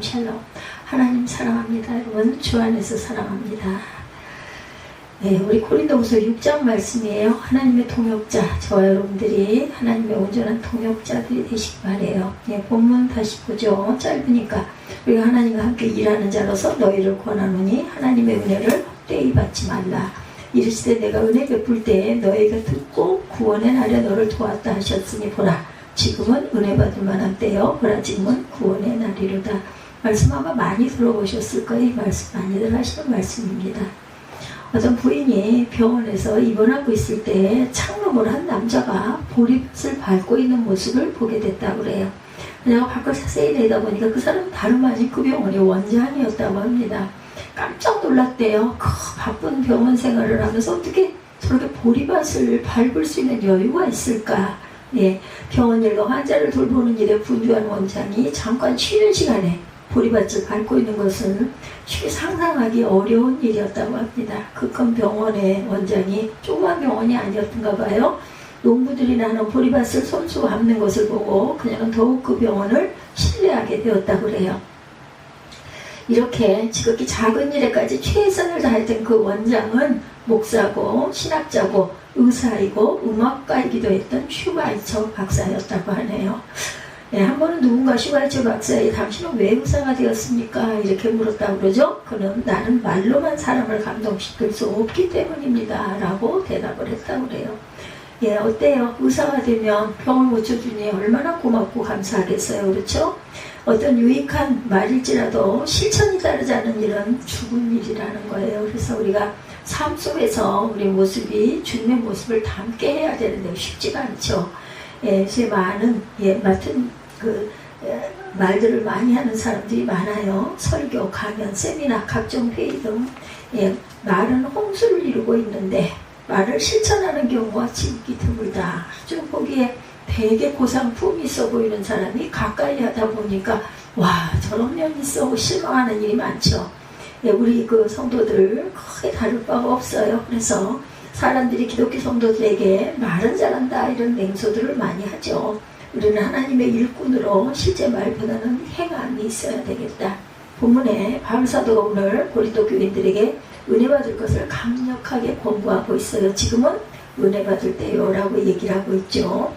샬롬. 하나님 사랑합니다. 여러분 주 안에서 사랑합니다. 네, 우리 고린도후서 6장 말씀이에요. 하나님의 동역자, 저와 여러분들이 하나님의 온전한 동역자들이 되시기 바래요. 네, 본문 다시 보죠. 짧으니까 우리가 하나님과 함께 일하는 자로서 너희를 권하노니 하나님의 은혜를 헛되이 받지 말라. 이르시되 내가 은혜 베풀 때에 너희가 듣고 구원의 날에 너를 도왔다 하셨으니 보라, 지금은 은혜 받을 만한 때요, 보라 지금은 구원의 날이로다. 말씀 아마 많이 들어보셨을 거예요. 이 말씀 많이들 하시는 말씀입니다. 어떤 부인이 병원에서 입원하고 있을 때 창문을 한 남자가 보리밭을 밟고 있는 모습을 보게 됐다고 그래요. 내가 밖을 자세히 내다보니까 그 사람은 다름 아닌 그 병원의 원장이었다고 합니다. 깜짝 놀랐대요. 그 바쁜 병원 생활을 하면서 어떻게 저렇게 보리밭을 밟을 수 있는 여유가 있을까. 예, 병원 일과 환자를 돌보는 일에 분주한 원장이 잠깐 쉬는 시간에 보리밭을 밟고 있는 것은 쉽게 상상하기 어려운 일이었다고 합니다. 그 큰 병원의 원장이 조그만 병원이 아니었던가 봐요. 농부들이 나는 보리밭을 손수 밟는 것을 보고 그녀는 더욱 그 병원을 신뢰하게 되었다고 그래요. 이렇게 지극히 작은 일에까지 최선을 다했던 그 원장은 목사고 신학자고 의사이고 음악가이기도 했던 슈바이처 박사였다고 하네요. 네, 한 번은 누군가 슈바이처 박사에게 당신은 왜 의사가 되었습니까? 이렇게 물었다고 그러죠. 그는 나는 말로만 사람을 감동시킬 수 없기 때문입니다 라고 대답을 했다고 그래요. 예, 어때요? 의사가 되면 병을 고쳐주니 얼마나 고맙고 감사하겠어요. 그렇죠? 어떤 유익한 말일지라도 실천이 따르지 않은 일은 죽은 일이라는 거예요. 그래서 우리가 삶 속에서 우리 모습이 주님의 모습을 담게 해야 되는데 쉽지가 않죠. 예, 제 많은 맡은 말들을 많이 하는 사람들이 많아요. 설교, 강연, 세미나, 각종 회의 등 말은 홍수를 이루고 있는데 말을 실천하는 경우가 지극히 드물다. 좀 보기에 되게 고상품이 있어 보이는 사람이 가까이 하다 보니까 와, 저런 면이 있어 실망하는 일이 많죠. 예, 우리 그 성도들 크게 다를 바가 없어요. 그래서 사람들이 기독교 성도들에게 말은 잘한다 이런 맹소들을 많이 하죠. 우리는 하나님의 일꾼으로 실제 말보다는 행함이 있어야 되겠다. 본문에 바울사도가 오늘 고린도 교인들에게 은혜 받을 것을 강력하게 권고하고 있어요. 지금은 은혜 받을 때요 라고 얘기를 하고 있죠.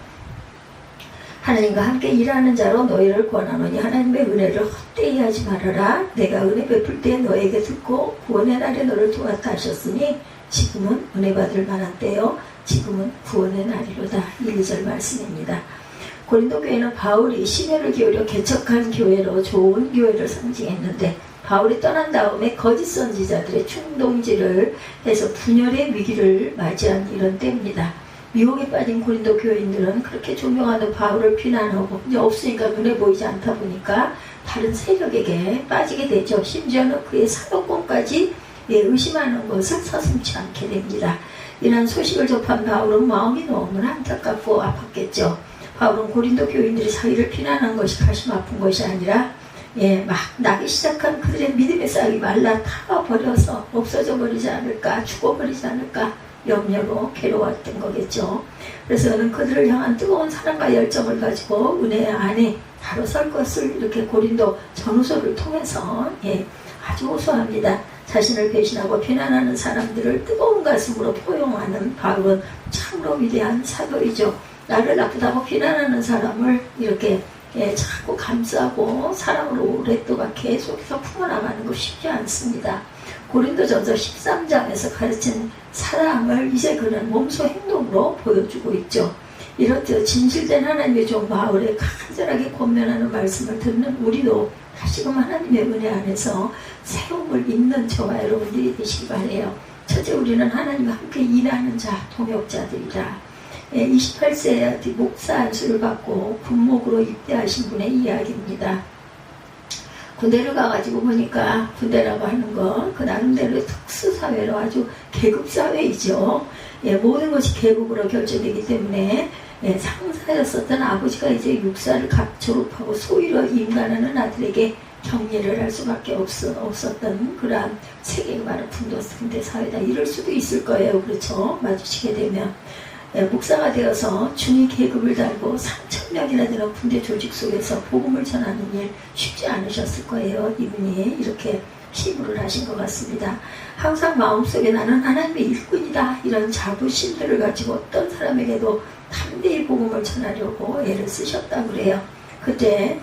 하나님과 함께 일하는 자로 너희를 권하노니 하나님의 은혜를 헛되이 하지 말아라. 내가 은혜 베풀 때 너에게 듣고 구원의 날에 너를 도왔다 하셨으니 지금은 은혜 받을 만한 때요, 지금은 구원의 날이로다. 1~2절 말씀입니다. 고린도 교회는 바울이 심혈을 기울여 개척한 교회로 좋은 교회를 상징했는데 바울이 떠난 다음에 거짓 선지자들의 충동질을 해서 분열의 위기를 맞이한 이런 때입니다. 미혹에 빠진 고린도 교인들은 그렇게 존경하는 바울을 비난하고 이제 없으니까 눈에 보이지 않다 보니까 다른 세력에게 빠지게 되죠. 심지어는 그의 사도권까지 의심하는 것을 서슴지 않게 됩니다. 이런 소식을 접한 바울은 마음이 너무나 안타깝고 아팠겠죠. 바울은 고린도 교인들이 자기를 비난한 것이 가슴 아픈 것이 아니라 막 나기 시작한 그들의 믿음의 싹이 말라 타버려서 없어져 버리지 않을까, 죽어버리지 않을까 염려로 괴로웠던 거겠죠. 그래서 저는 그들을 향한 뜨거운 사랑과 열정을 가지고 은혜 안에 바로 설 것을 이렇게 고린도 전후서를 통해서 아주 호소합니다. 자신을 배신하고 비난하는 사람들을 뜨거운 가슴으로 포용하는 바울은 참으로 위대한 사도이죠. 나를 나쁘다고 비난하는 사람을 이렇게 자꾸 감싸고 사랑으로 오랫동안 계속해서 품어나가는 거 쉽지 않습니다. 고린도전서 13장에서 가르친 사랑을 이제 그는 몸소 행동으로 보여주고 있죠. 이렇듯 진실된 하나님의 종 바울의 간절하게 권면하는 말씀을 듣는 우리도 다시금 하나님의 은혜 안에서 새로움을 입는 저와 여러분들이 되시기 바라요. 첫째, 우리는 하나님과 함께 일하는 자, 동역자들이다. 28세 목사 안수를 받고 군목으로 입대하신 분의 이야기입니다. 군대를 가가지고 보니까 군대라고 하는 건 그 나름대로 특수사회로 아주 계급사회이죠. 모든 것이 계급으로 결정되기 때문에 상사였었던 아버지가 이제 육사를 졸업하고 소위로 임관하는 아들에게 격려를 할 수밖에 없었던 그러한 세계가 바로 군대 사회다. 이럴 수도 있을 거예요. 그렇죠? 마주치게 되면. 목사가 되어서 중위 계급을 달고 3,000명이나 되는 군대 조직 속에서 복음을 전하는 일 쉽지 않으셨을 거예요. 이분이 이렇게 힘을 하신 것 같습니다. 항상 마음속에 나는 하나님의 일꾼이다 이런 자부심들을 가지고 어떤 사람에게도 담대히 복음을 전하려고 애를 쓰셨다고 그래요. 그때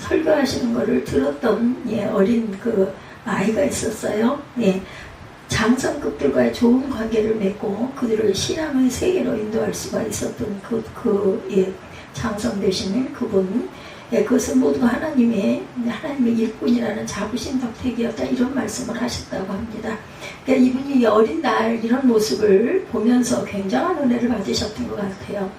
설교하시는 거를 들었던 어린 그 아이가 있었어요. 장성급들과의 좋은 관계를 맺고 그들을 신앙의 세계로 인도할 수가 있었던 장성 되시는 그분, 그것은 모두 하나님의 일꾼이라는 자부심 덕택이었다 이런 말씀을 하셨다고 합니다. 그러니까 이분이 어린 날 이런 모습을 보면서 굉장한 은혜를 받으셨던 것 같아요.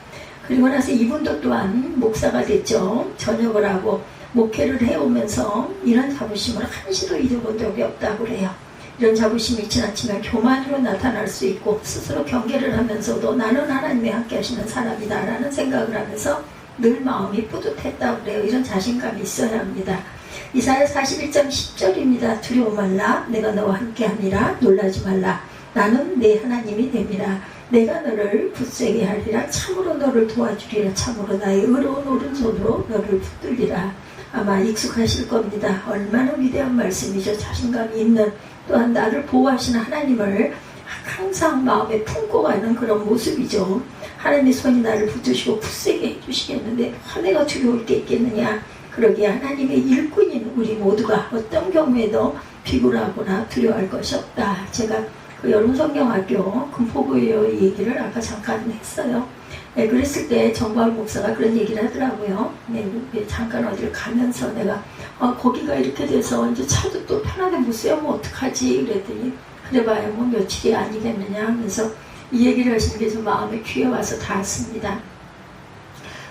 그리고 나서 이분도 또한 목사가 됐죠. 전역을 하고 목회를 해오면서 이런 자부심을 한시도 잊어본 적이 없다고 그래요. 이런 자부심이 있지는 않지만 교만으로 나타날 수 있고 스스로 경계를 하면서도 나는 하나님이 함께 하시는 사람이다 라는 생각을 하면서 늘 마음이 뿌듯했다고 그래요. 이런 자신감이 있어야 합니다. 이사야 41장 10절입니다. 두려워 말라 내가 너와 함께하니라 놀라지 말라 나는 내 하나님이 됨이라 내가 너를 굳세게 하리라 참으로 너를 도와주리라 참으로 나의 의로운 오른손으로 너를 붙들리라. 아마 익숙하실 겁니다. 얼마나 위대한 말씀이죠. 자신감이 있는 또한 나를 보호하시는 하나님을 항상 마음에 품고 가는 그런 모습이죠. 하나님의 손이 나를 붙드시고 굳세게 해주시겠는데 내가 두려울 게 있겠느냐. 그러기에 하나님의 일꾼인 우리 모두가 어떤 경우에도 비굴하거나 두려워할 것이 없다. 제가 그 여름성경학교 금포구의 얘기를 아까 잠깐 했어요. 그랬을 때 정바울 목사가 그런 얘기를 하더라고요. 잠깐 어디를 가면서 내가 거기가 이렇게 돼서 이제 차도 또 편하게 못 세우면 어떡하지 그랬더니 그래봐야 뭐 며칠이 아니겠느냐 하면서 이 얘기를 하시는 게 좀 마음에 귀에 와서 닿았습니다.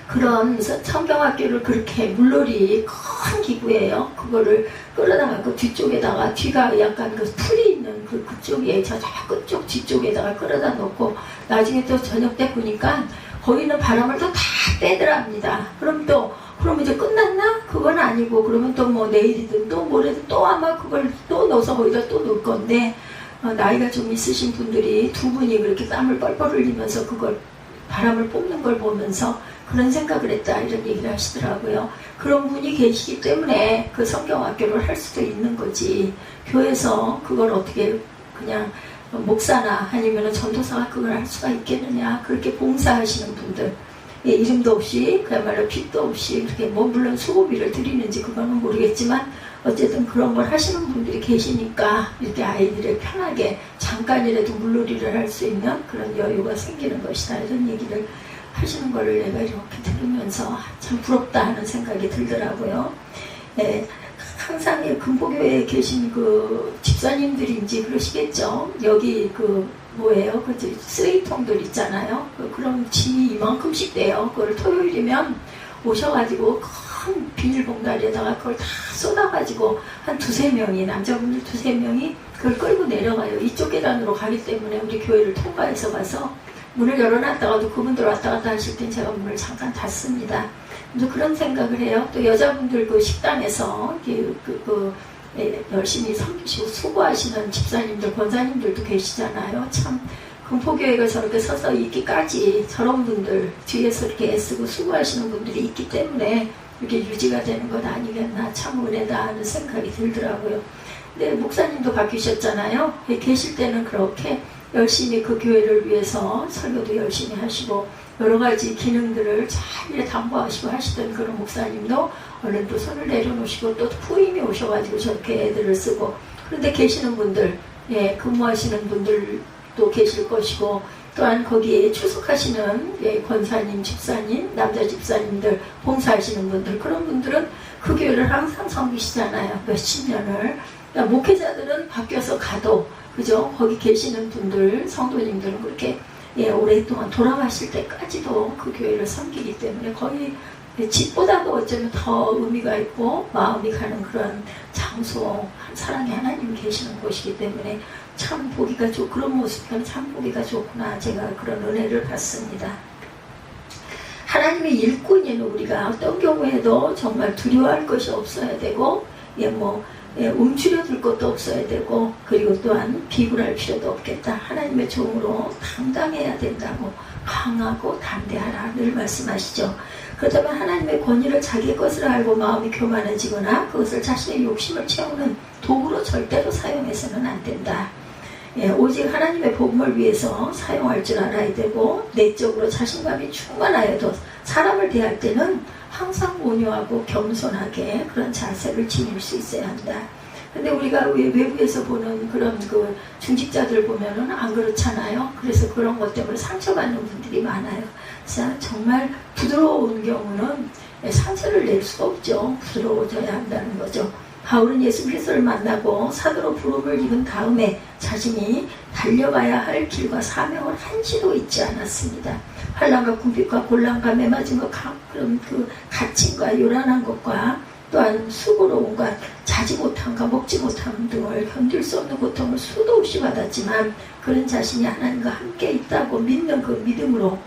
그런 성경학교를 그렇게 물놀이 큰 기구예요. 그거를 끌어다가 뒤쪽에다가 뒤가 약간 그 풀이 있는 그쪽에 저 끝쪽 뒤쪽에다가 끌어다 놓고 나중에 또 저녁 때 보니까 거기는 바람을 또 다 빼더랍니다. 그럼 이제 끝났나? 그건 아니고 그러면 또 뭐 내일이든 또 모레든 또 아마 그걸 또 넣어서 거기다 또 넣을 건데 나이가 좀 있으신 분들이 두 분이 그렇게 땀을 뻘뻘 흘리면서 그걸 바람을 뽑는 걸 보면서 그런 생각을 했다 이런 얘기를 하시더라고요. 그런 분이 계시기 때문에 그 성경학교를 할 수도 있는 거지 교회에서 그걸 어떻게 그냥 목사나 아니면 전도사가 그걸 할 수가 있겠느냐. 그렇게 봉사하시는 분들 이름도 없이 그야말로 빚도 없이 그렇게 물론 수고비를 드리는지 그거는 모르겠지만 어쨌든 그런 걸 하시는 분들이 계시니까 이렇게 아이들을 편하게 잠깐이라도 물놀이를 할 수 있는 그런 여유가 생기는 것이다 이런 얘기를 하시는 거를 내가 이렇게 들으면서 참 부럽다 하는 생각이 들더라고요. 항상 금보교회에 계신 그 집사님들인지 그러시겠죠. 여기 뭐예요? 그 쓰레기통들 있잖아요. 그런 짐이 이만큼씩 돼요. 그걸 토요일이면 오셔가지고 큰 비닐봉다리에다가 그걸 다 쏟아가지고 한 두세 명이 남자분들 두세 명이 그걸 끌고 내려가요. 이쪽 계단으로 가기 때문에 우리 교회를 통과해서 가서 문을 열어놨다가도 그분들 왔다 갔다 하실 땐 제가 문을 잠깐 닫습니다. 그런 생각을 해요. 또 여자분들 그 식당에서 열심히 섬기시고 수고하시는 집사님들, 권사님들도 계시잖아요. 참 금포교회가 저렇게 서서 있기까지 저런 분들 뒤에서 이렇게 애쓰고 수고하시는 분들이 있기 때문에 이렇게 유지가 되는 것 아니겠나. 참 은혜다 하는 생각이 들더라고요. 근데 목사님도 바뀌셨잖아요. 계실 때는 그렇게 열심히 그 교회를 위해서 설교도 열심히 하시고 여러 가지 기능들을 잘 담보하시고 하시던 그런 목사님도 얼른 또 손을 내려놓으시고 또 후임이 오셔가지고 저렇게 애들을 쓰고 그런데 계시는 분들, 근무하시는 분들도 계실 것이고 또한 거기에 출석하시는 권사님, 집사님, 남자 집사님들, 봉사하시는 분들 그런 분들은 그 교회를 항상 섬기시잖아요. 몇십 년을. 그러니까 목회자들은 바뀌어서 가도 그죠? 거기 계시는 분들, 성도님들은 그렇게 오랫동안 돌아가실 때까지도 그 교회를 섬기기 때문에 거의 집보다도 어쩌면 더 의미가 있고 마음이 가는 그런 장소, 사랑의 하나님이 계시는 곳이기 때문에 참 보기가 그런 모습은 참 보기가 좋구나. 제가 그런 은혜를 받습니다. 하나님의 일꾼인 우리가 어떤 경우에도 정말 두려워할 것이 없어야 되고 움츠려들 것도 없어야 되고, 그리고 또한 비굴할 필요도 없겠다. 하나님의 종으로 당당해야 된다고, 강하고 담대하라 늘 말씀하시죠. 그렇다면 하나님의 권위를 자기의 것으로 알고 마음이 교만해지거나 그것을 자신의 욕심을 채우는 도구로 절대로 사용해서는 안 된다. 오직 하나님의 복음을 위해서 사용할 줄 알아야 되고, 내적으로 자신감이 충만하여도 사람을 대할 때는 항상 온유하고 겸손하게 그런 자세를 지닐 수 있어야 한다. 근데 우리가 외부에서 보는 그런 그 중직자들 보면은 안 그렇잖아요. 그래서 그런 것 때문에 상처받는 분들이 많아요. 그래서 정말 부드러운 경우는 상처를 낼 수가 없죠. 부드러워져야 한다는 거죠. 바울은 예수 그리스도를 만나고 사도로 부름을 입은 다음에 자신이 달려가야 할 길과 사명을 한시도 잊지 않았습니다. 환난과 궁핍과 곤란감에 맞은 그런 그 갇힘과 요란한 것과 또한 수고로움과 자지 못함과 먹지 못함 등을 견딜 수 없는 고통을 수도 없이 받았지만, 그런 자신이 하나님과 함께 있다고 믿는 그 믿음으로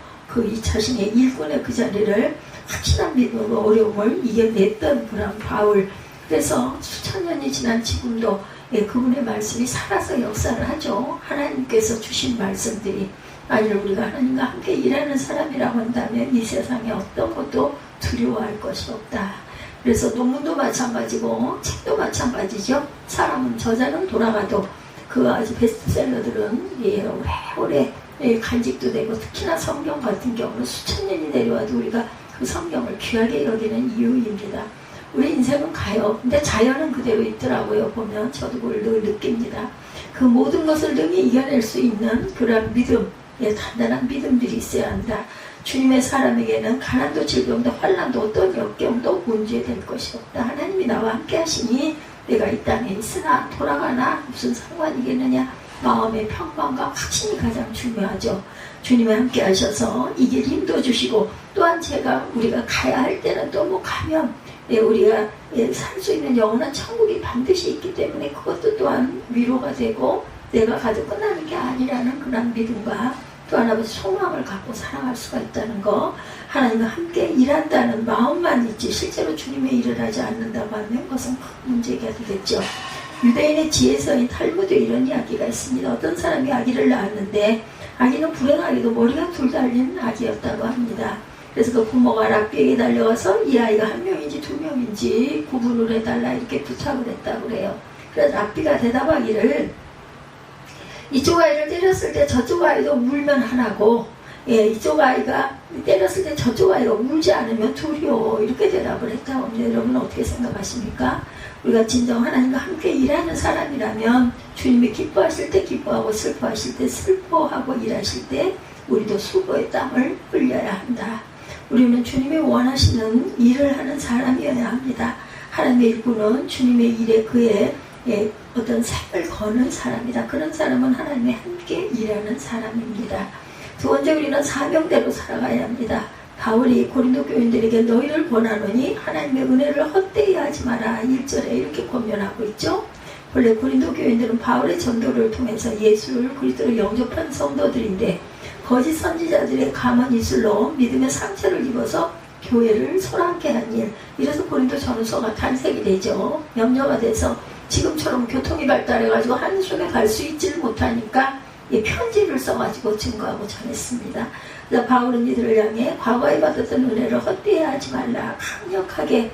이 자신의 일꾼의 그 자리를 확실한 믿음으로 어려움을 이겨냈던 그런 바울. 그래서 수천 년이 지난 지금도 그분의 말씀이 살아서 역사를 하죠. 하나님께서 주신 말씀들이. 만일 우리가 하나님과 함께 일하는 사람이라고 한다면 이 세상에 어떤 것도 두려워할 것이 없다. 그래서 논문도 마찬가지고 책도 마찬가지죠. 사람은 저자는 돌아가도 그 아주 베스트셀러들은 오래오래 간직도 되고, 특히나 성경 같은 경우는 수천 년이 내려와도 우리가 그 성경을 귀하게 여기는 이유입니다. 우리 인생은 가요. 근데 자연은 그대로 있더라고요. 보면 저도 그걸 늘 느낍니다. 그 모든 것을 능히 이겨낼 수 있는 그런 믿음, 단단한 믿음들이 있어야 한다. 주님의 사람에게는 가난도 질병도 환난도 어떤 역경도 문제될 것이 없다. 하나님이 나와 함께 하시니 내가 이 땅에 있으나 돌아가나 무슨 상관이겠느냐. 마음의 평강과 확신이 가장 중요하죠. 주님이 함께 하셔서 이 길 힘도 주시고, 또한 우리가 가야 할 때는 또 뭐 가면 우리가 살 수 있는 영원한 천국이 반드시 있기 때문에 그것도 또한 위로가 되고, 내가 가도 끝나는 게 아니라는 그런 믿음과 또 하나의 소망을 갖고 살아갈 수가 있다는 거, 하나님과 함께 일한다는 마음만 있지 실제로 주님의 일을 하지 않는다고 하면 그것은 큰 문제가 되겠죠. 유대인의 지혜서인 탈무드에 이런 이야기가 있습니다. 어떤 사람이 아기를 낳았는데 아기는 불행하게도 머리가 둘 달린 아기였다고 합니다. 그래서 그 부모가 랍비에게 달려가서 이 아이가 한 명인지 두 명인지 구분을 해달라 이렇게 부탁을 했다고 그래요. 그래서 랍비가 대답하기를, 이쪽 아이를 때렸을 때 저쪽 아이도 울면 하나고, 이쪽 아이가 때렸을 때 저쪽 아이가 울지 않으면 둘이요, 이렇게 대답을 했다고 합니다. 여러분 어떻게 생각하십니까? 우리가 진정 하나님과 함께 일하는 사람이라면 주님이 기뻐하실 때 기뻐하고 슬퍼하실 때 슬퍼하고 일하실 때 우리도 수고의 땀을 흘려야 한다. 우리는 주님이 원하시는 일을 하는 사람이어야 합니다. 하나님의 일꾼은 주님의 일에 그의 어떤 색을 거는 사람이다. 그런 사람은 하나님과 함께 일하는 사람입니다. 두 번째, 우리는 사명대로 살아가야 합니다. 바울이 고린도 교인들에게 너희를 권하노니 하나님의 은혜를 헛되이 하지 마라 1절에 이렇게 권면하고 있죠. 원래 고린도 교인들은 바울의 전도를 통해서 예수를 그리스도로 영접한 성도들인데, 거짓 선지자들의 감언 이술로 믿음의 상처를 입어서 교회를 소란케 한 일, 이래서 고린도 전후서가 탄생이 되죠. 염려가 돼서 지금처럼 교통이 발달해가지고 한숨에 갈 수 있지를 못하니까 편지를 써가지고 증거하고 전했습니다. 그래서 바울은 이들을 향해 과거에 받았던 은혜를 헛되이 하지 말라 강력하게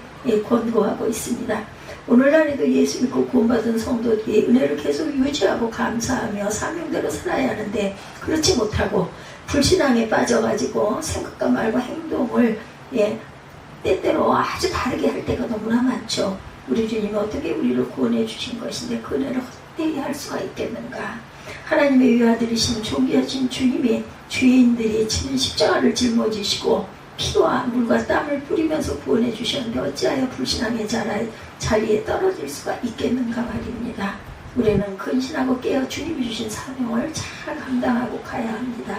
권고하고 있습니다. 오늘날에도 예수 믿고 구원받은 성도들이 은혜를 계속 유지하고 감사하며 사명대로 살아야 하는데, 그렇지 못하고 불신앙에 빠져가지고 생각과 말과 행동을 때때로 아주 다르게 할 때가 너무나 많죠. 우리 주님이 어떻게 우리를 구원해 주신 것인데 그 은혜를 헛되이 할 수가 있겠는가. 하나님의 위아들이신 존귀하신 주님이 죄인들이 지는 십자가를 짊어지시고 피와 물과 땀을 뿌리면서 구원해 주셨는데 어찌하여 불신앙의 자리에 떨어질 수가 있겠는가 말입니다. 우리는 근신하고 깨어 주님이 주신 사명을 잘 감당하고 가야 합니다.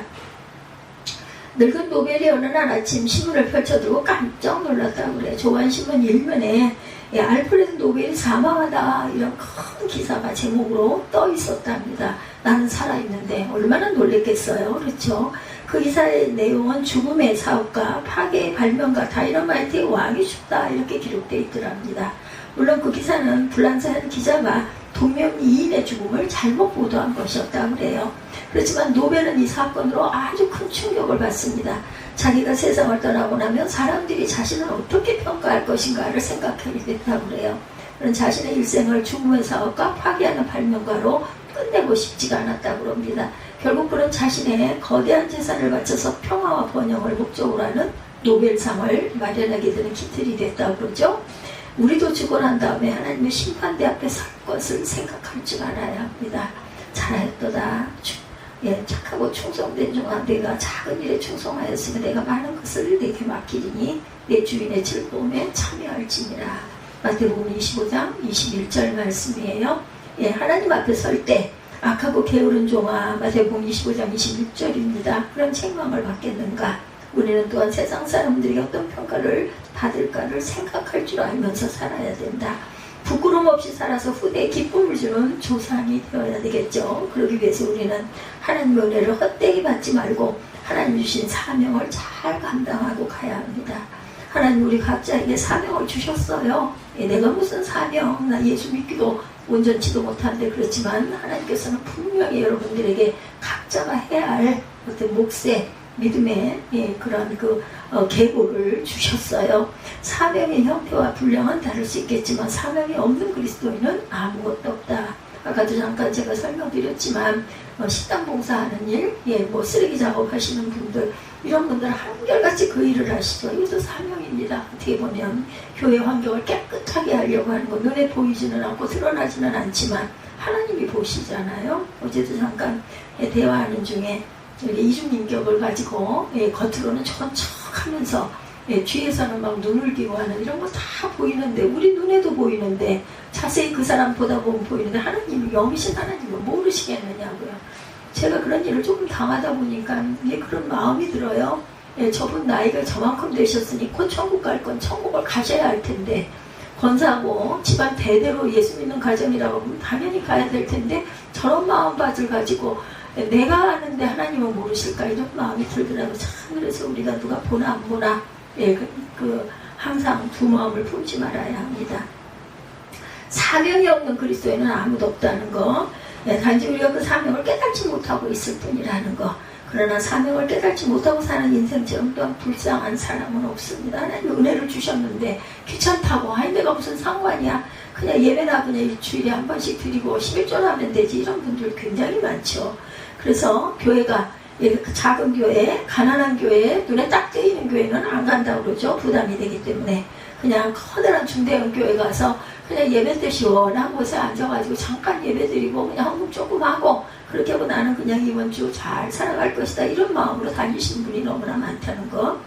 늙은 노벨이 어느 날 아침 신문을 펼쳐들고 깜짝 놀랐다고 그래요. 조간신문 1면에 알프레드 노벨이 사망하다 이런 큰 기사가 제목으로 떠 있었답니다. 나는 살아있는데 얼마나 놀랬겠어요. 그렇죠? 그 기사의 내용은 죽음의 사업가, 파괴의 발명가, 다이너마이트의 왕이 죽다 이렇게 기록되어 있더랍니다. 물론 그 기사는 불란서한 기자가 동명이인의 죽음을 잘못 보도한 것이었다고 그래요. 그렇지만 노벨은 이 사건으로 아주 큰 충격을 받습니다. 자기가 세상을 떠나고 나면 사람들이 자신을 어떻게 평가할 것인가를 생각하게 됐다고 그래요. 그런 자신의 일생을 죽음의 사업과 파괴하는 발명가로 끝내고 싶지가 않았다고 합니다. 결국 그런 자신의 거대한 재산을 바쳐서 평화와 번영을 목적으로 하는 노벨상을 마련하게 되는 기틀이 됐다고 그러죠. 우리도 죽고 난 다음에 하나님의 심판대 앞에 설 것을 생각할 줄 알아야 합니다. 잘하였도다. 착하고 충성된 종아, 내가 작은 일에 충성하였으면 내가 많은 것을 내게 맡기리니 내 주인의 즐거움에 참여할지니라. 마태복음 25장 21절 말씀이에요. 하나님 앞에 설 때 악하고 게으른 종아, 마태복음 25장 26절입니다. 그런 책망을 받겠는가? 우리는 또한 세상 사람들이 어떤 평가를 받을까를 생각할 줄 알면서 살아야 된다. 부끄럼 없이 살아서 후대에 기쁨을 주는 조상이 되어야 되겠죠. 그러기 위해서 우리는 하나님의 은혜를 헛되이 받지 말고 하나님 주신 사명을 잘 감당하고 가야 합니다. 하나님 우리 각자에게 사명을 주셨어요. 내가 무슨 사명, 나 예수 믿기도 온전치도 못한데 그렇지만 하나님께서는 분명히 여러분들에게 각자가 해야 할 어떤 몫의 믿음의 그런 계보를 주셨어요. 사명의 형태와 분량은 다를 수 있겠지만 사명이 없는 그리스도인은 아무것도 없다. 아까도 잠깐 제가 설명드렸지만 식당 봉사하는 일, 쓰레기 작업하시는 분들, 이런 분들은 한결같이 그 일을 하시죠. 이것도 사명입니다. 어떻게 보면 교회 환경을 깨끗하게 하려고 하는 거 눈에 보이지는 않고 드러나지는 않지만 하나님이 보시잖아요. 어제도 잠깐 대화하는 중에 이중인격을 가지고 겉으로는 척척하면서 뒤에서는 막 눈을 기고 하는 이런 거 다 보이는데, 우리 눈에도 보이는데 자세히 그 사람 보다 보면 보이는데 하나님이, 영이신 하나님을 모르시겠느냐고요. 제가 그런 일을 조금 당하다 보니까 그런 마음이 들어요. 저분 나이가 저만큼 되셨으니 곧 천국 갈 건 천국을 가셔야 할 텐데, 권사고 집안 대대로 예수 믿는 가정이라고 하면 당연히 가야 될 텐데 저런 마음밭을 가지고 내가 아는데 하나님은 모르실까, 이런 마음이 들더라고요. 참, 그래서 우리가 누가 보나 안 보나 항상 두 마음을 품지 말아야 합니다. 사명이 없는 그리스도인은 아무도 없다는 거, 단지 우리가 그 사명을 깨닫지 못하고 있을 뿐이라는 거. 그러나 사명을 깨닫지 못하고 사는 인생처럼 또한 불쌍한 사람은 없습니다. 하나님 은혜를 주셨는데 귀찮다고, 아니 내가 무슨 상관이야, 그냥 예배나 그냥 일주일에 한 번씩 드리고 11조 하면 되지, 이런 분들 굉장히 많죠. 그래서 교회가 작은 교회, 가난한 교회, 눈에 딱 띄는 교회는 안 간다고 그러죠. 부담이 되기 때문에. 그냥 커다란 중대형 교회 가서 그냥 예배 때 시원한 곳에 앉아가지고 잠깐 예배 드리고 그냥 헌금 조금 하고 그렇게 하고 나는 그냥 이번 주 잘 살아갈 것이다, 이런 마음으로 다니시는 분이 너무나 많다는 거.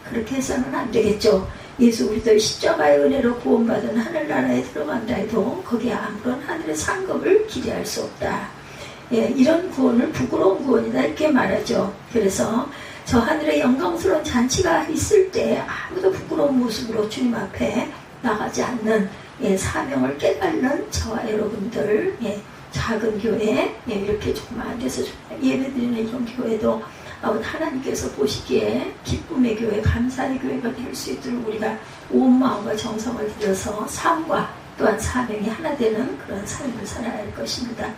그렇게 해서는 안 되겠죠. 예수 그리스도의 십자가의 은혜로 구원받은 하늘나라에 들어간다 해도 거기에 아무런 하늘의 상급을 기대할 수 없다. 이런 구원을 부끄러운 구원이다, 이렇게 말하죠. 그래서 저 하늘의 영광스러운 잔치가 있을 때 아무도 부끄러운 모습으로 주님 앞에 나가지 않는 사명을 깨닫는 저와 여러분들, 작은 교회, 이렇게 조금 안 돼서 예배드리는 이런 교회도 하나님께서 보시기에 기쁨의 교회, 감사의 교회가 될 수 있도록 우리가 온 마음과 정성을 들여서 삶과 또한 사명이 하나 되는 그런 삶을 살아야 할 것입니다.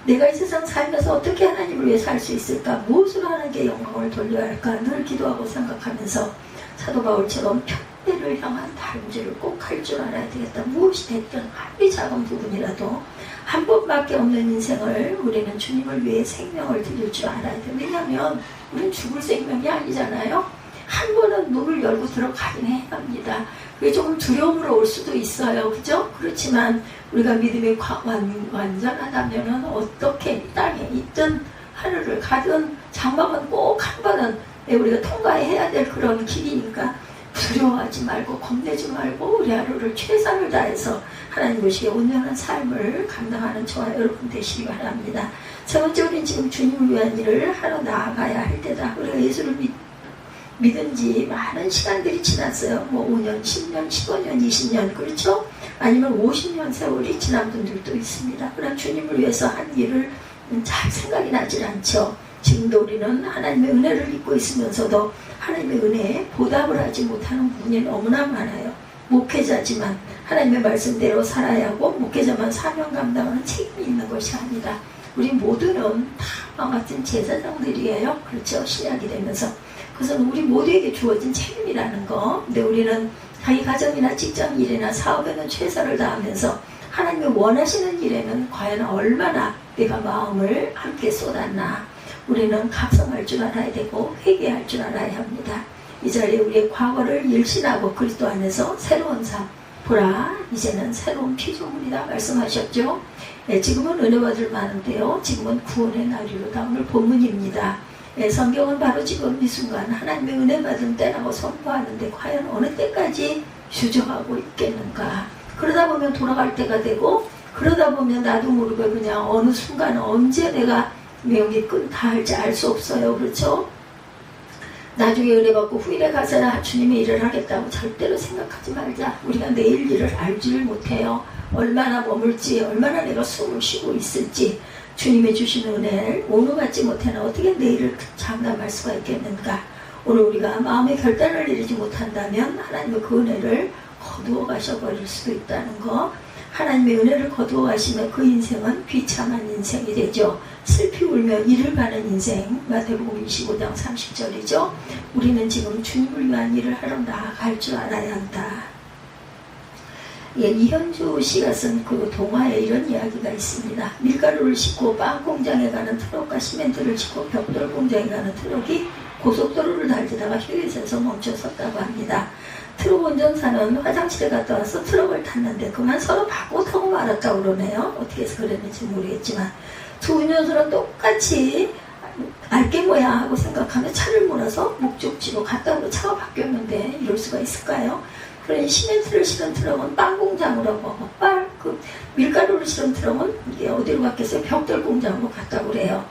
내가 이 세상 살면서 어떻게 하나님을 위해 살 수 있을까, 무엇으로 하나님께 영광을 돌려야 할까 늘 기도하고 생각하면서 사도 바울처럼 평대를 향한 다름질을 꼭 할 줄 알아야 되겠다. 무엇이 됐든 아무리 작은 부분이라도 한 번밖에 없는 인생을 우리는 주님을 위해 생명을 드릴 줄 알아야 돼. 왜냐하면 우리는 죽을 생명이 아니잖아요. 한 번은 문을 열고 들어가긴 해야 합니다. 그게 조금 두려움으로 올 수도 있어요. 그죠? 그렇지만 우리가 믿음이 완전하다면 어떻게 이 땅에 있든 하늘을 가든 장막은 꼭 한 번은 우리가 통과해야 될 그런 길이니까 두려워하지 말고 겁내지 말고 우리 하루를 최선을 다해서 하나님 보시기에 온전한 삶을 감당하는 저와 여러분 되시기 바랍니다. 세 번째, 우리는 지금 주님을 위한 일을 하러 나아가야 할 때다. 우리가 예수를 믿은 지 많은 시간들이 지났어요. 5년, 10년, 15년, 20년, 그렇죠? 아니면 50년 세월이 지난 분들도 있습니다. 그러나 주님을 위해서 한 일을 잘 생각이 나질 않죠. 지금도 우리는 하나님의 은혜를 입고 있으면서도 하나님의 은혜에 보답을 하지 못하는 부분이 너무나 많아요. 목회자지만 하나님의 말씀대로 살아야 하고 목회자만 사명 감당하는 책임이 있는 것이 아니다. 우리 모두는 다 같은 제사장들이에요. 그렇죠? 신약이 되면서. 그것은 우리 모두에게 주어진 책임이라는 거. 근데 우리는 자기 가정이나 직장 일이나 사업에는 최선을 다하면서 하나님이 원하시는 일에는 과연 얼마나 내가 마음을 함께 쏟았나. 우리는 각성할 줄 알아야 되고 회개할 줄 알아야 합니다. 이 자리에 우리의 과거를 일신하고 그리스도 안에서 새로운 삶 보라 이제는 새로운 피조물이다 말씀하셨죠. 네, 지금은 은혜 받을 만한데요. 지금은 구원의 날이로다. 오늘 본문입니다. 네, 성경은 바로 지금 이 순간 하나님의 은혜 받은 때라고 선포하는데 과연 어느 때까지 주저하고 있겠는가. 그러다 보면 돌아갈 때가 되고 그러다 보면 나도 모르게 그냥 어느 순간 언제 내가 명이 닿을지 알 수 없어요. 그렇죠? 나중에 은혜 받고 후일에 가서야 주님의 일을 하겠다고 절대로 생각하지 말자. 우리가 내일 일을 알지를 못해요. 얼마나 머물지, 얼마나 내가 숨을 쉬고 있을지 주님의 주신 은혜를 오늘 받지 못해나 어떻게 내일을 장담할 수가 있겠는가. 오늘 우리가 마음의 결단을 내리지 못한다면 하나님의 그 은혜를 거두어 가셔버릴 수도 있다는 거. 하나님의 은혜를 거두어 가시면 그 인생은 비참한 인생이 되죠. 슬피 울며 이를 가는 인생. 마태복음 25장 30절이죠. 우리는 지금 주님을 위한 일을 하러 나아갈 줄 알아야 한다. 예, 이현주 씨가 쓴 그 동화에 이런 이야기가 있습니다. 밀가루를 싣고 빵 공장에 가는 트럭과 시멘트를 싣고 벽돌 공장에 가는 트럭이 고속도로를 달리다가 휴게소에서 멈춰섰다고 합니다. 트럭 운전사는 화장실에 갔다 와서 트럭을 탔는데 그만 서로 바꿔 타고 말았다고 그러네요. 어떻게 해서 그랬는지 모르겠지만 두 운전수는 똑같이 알게 뭐야 하고 생각하며 차를 몰아서 목적지로 갔다고 차가 바뀌었는데 이럴 수가 있을까요? 그러니 시멘트를 실은 트럭은 빵 공장으로 가고 밀가루를 실은 트럭은 이게 어디로 갔겠어요? 벽돌 공장으로 갔다고 그래요.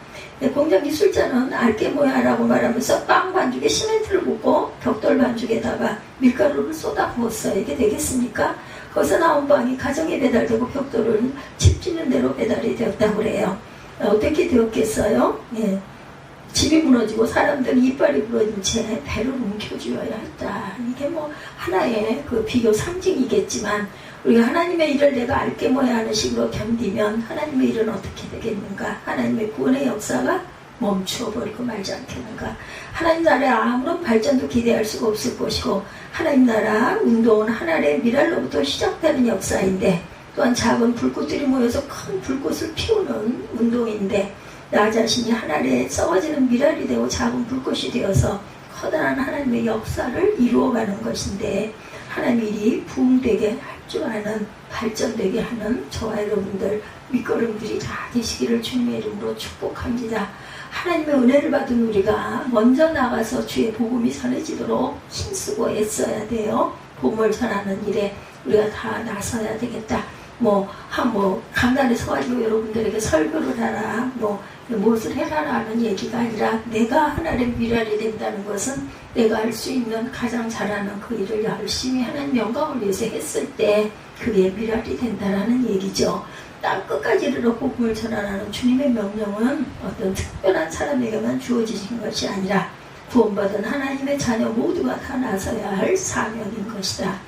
공장 기술자는 알게 뭐야라고 말하면서 빵 반죽에 시멘트를 붓고 벽돌 반죽에다가 밀가루를 쏟아 부었어요. 이게 되겠습니까? 거기서 나온 빵이 가정에 배달되고 벽돌은 집 짓는 대로 배달이 되었다고 그래요. 어떻게 되었겠어요? 예. 집이 무너지고 사람들은 이빨이 부러진 채 배를 움켜쥐어야 했다. 이게 뭐 하나의 그 비교 상징이겠지만 우리가 하나님의 일을 내가 알게 뭐야 하는 식으로 견디면 하나님의 일은 어떻게 되겠는가? 하나님의 구원의 역사가 멈추어버리고 말지 않겠는가? 하나님 나라의 아무런 발전도 기대할 수가 없을 것이고 하나님 나라 운동은 하나의 미랄로부터 시작되는 역사인데 또한 작은 불꽃들이 모여서 큰 불꽃을 피우는 운동인데 나 자신이 하나의 썩어지는 미랄이 되고 작은 불꽃이 되어서 커다란 하나님의 역사를 이루어가는 것인데 하나님의 일이 부흥되게 할 줄 아는 발전되게 하는 저와 여러분들 밑거름들이 다 되시기를 주님의 이름으로 축복합니다. 하나님의 은혜를 받은 우리가 먼저 나가서 주의 복음이 전해지도록 힘쓰고 애써야 돼요. 복음을 전하는 일에 우리가 다 나서야 되겠다. 강단에 서가지고 여러분들에게 설교를 하라, 무엇을 해라 하는 얘기가 아니라 내가 하나님의 미랄이 된다는 것은 내가 할 수 있는 가장 잘하는 그 일을 열심히 하나님 영광을 위해서 했을 때 그게 미랄이 된다는 얘기죠. 땅 끝까지 이르러 복음을 전하라는 주님의 명령은 어떤 특별한 사람에게만 주어지신 것이 아니라 구원받은 하나님의 자녀 모두가 다 나서야 할 사명인 것이다.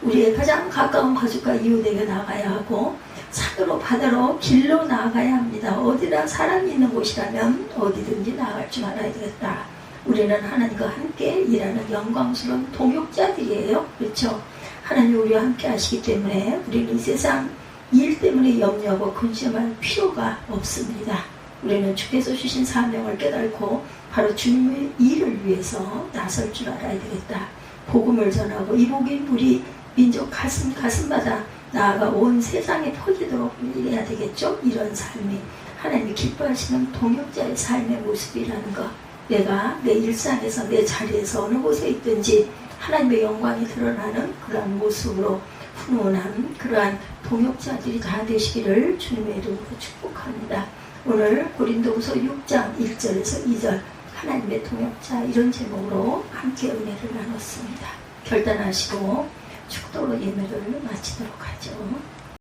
우리의 가장 가까운 가족과 이웃에게 나가야 하고 산으로 바다로 길로 나아가야 합니다. 어디나 사람이 있는 곳이라면 어디든지 나아갈 줄 알아야 되겠다. 우리는 하나님과 함께 일하는 영광스러운 동역자들이에요. 그렇죠? 하나님 우리와 함께 하시기 때문에 우리는 이 세상 일 때문에 염려하고 근심할 필요가 없습니다. 우리는 주께서 주신 사명을 깨닫고 바로 주님의 일을 위해서 나설 줄 알아야 되겠다. 복음을 전하고 이 복이 우리 민족 가슴마다 나아가 온 세상에 퍼지도록 일해야 되겠죠. 이런 삶이 하나님이 기뻐하시는 동역자의 삶의 모습이라는 것. 내가 내 일상에서 내 자리에서 어느 곳에 있든지 하나님의 영광이 드러나는 그러한 모습으로 훈훈한 그러한 동역자들이 다 되시기를 주님의 이름으로 축복합니다. 오늘 고린도후서 6장 1절에서 2절 하나님의 동역자 이런 제목으로 함께 은혜를 나눴습니다. 결단하시고 축도로 예배를 마치도록 하죠.